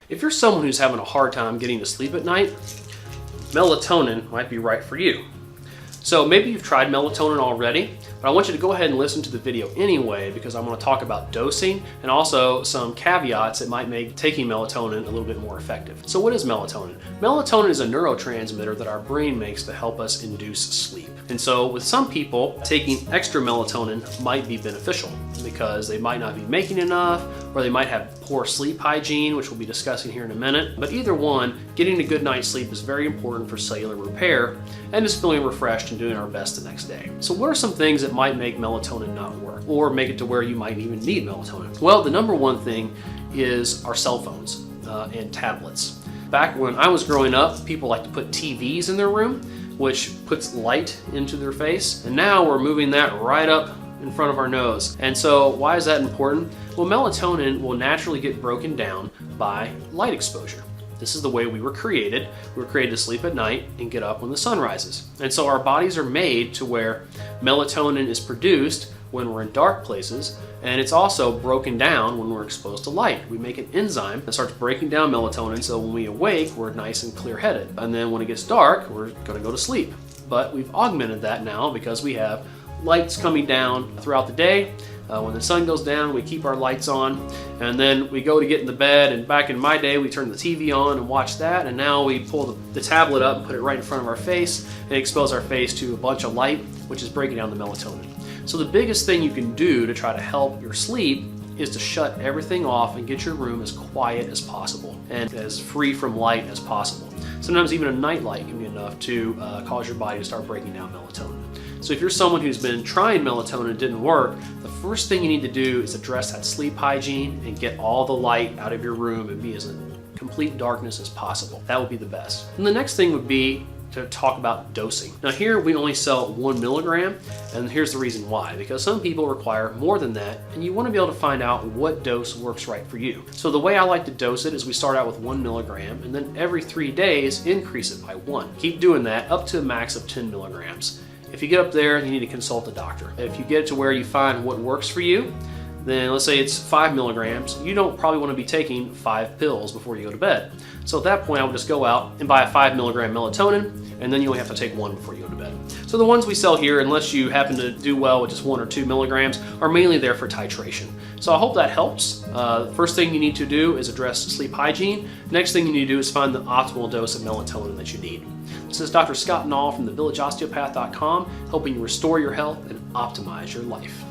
If you're someone who's having a hard time getting to sleep at night, melatonin might be right for you. So maybe you've tried melatonin already, but I want you to go ahead and listen to the video anyway, because I'm going to talk about dosing and also some caveats that might make taking melatonin a little bit more effective. So what is melatonin? Melatonin is a neurotransmitter that our brain makes to help us induce sleep. And so with some people, taking extra melatonin might be beneficial because they might not be making enough, or they might have poor sleep hygiene, which we'll be discussing here in a minute. But either one, getting a good night's sleep is very important for cellular repair and just feeling refreshed and doing our best the next day. So what are some things that might make melatonin not work, or make it to where you might even need melatonin? Well, the number one thing is our cell phones and tablets. Back when I was growing up, people like to put TVs in their room, which puts light into their face. And now we're moving that right up in front of our nose. And so why is that important? Well, melatonin will naturally get broken down by light exposure. This is the way we were created. We were created to sleep at night and get up when the sun rises. And so our bodies are made to where melatonin is produced when we're in dark places, and it's also broken down when we're exposed to light. We make an enzyme that starts breaking down melatonin, so when we awake, we're nice and clear-headed. And then when it gets dark, we're gonna go to sleep. But we've augmented that now because we have lights coming down throughout the day. When the sun goes down, we keep our lights on, and then we go to get in the bed, and back in my day, we turn the TV on and watch that, and now we pull the tablet up and put it right in front of our face and expose our face to a bunch of light, which is breaking down the melatonin. So the biggest thing you can do to try to help your sleep is to shut everything off and get your room as quiet as possible and as free from light as possible. Sometimes even a night light can be enough to cause your body to start breaking down melatonin. So if you're someone who's been trying melatonin and it didn't work, the first thing you need to do is address that sleep hygiene and get all the light out of your room and be as in complete darkness as possible. That would be the best. And the next thing would be to talk about dosing. Now here we only sell 1 milligram, and here's the reason why. Because some people require more than that, and you want to be able to find out what dose works right for you. So the way I like to dose it is we start out with 1 milligram, and then every 3 days increase it by 1. Keep doing that up to a max of 10 milligrams. If you get up there, you need to consult a doctor. If you get it to where you find what works for you, then let's say it's 5 milligrams, you don't probably want to be taking 5 pills before you go to bed. So at that point, I would just go out and buy a 5 milligram melatonin, and then you only have to take 1 before you go to bed. So the ones we sell here, unless you happen to do well with just 1 or 2 milligrams, are mainly there for titration. So I hope that helps. First thing you need to do is address sleep hygiene. Next thing you need to do is find the optimal dose of melatonin that you need. This is Dr. Scott Nall from thevillageosteopath.com, helping you restore your health and optimize your life.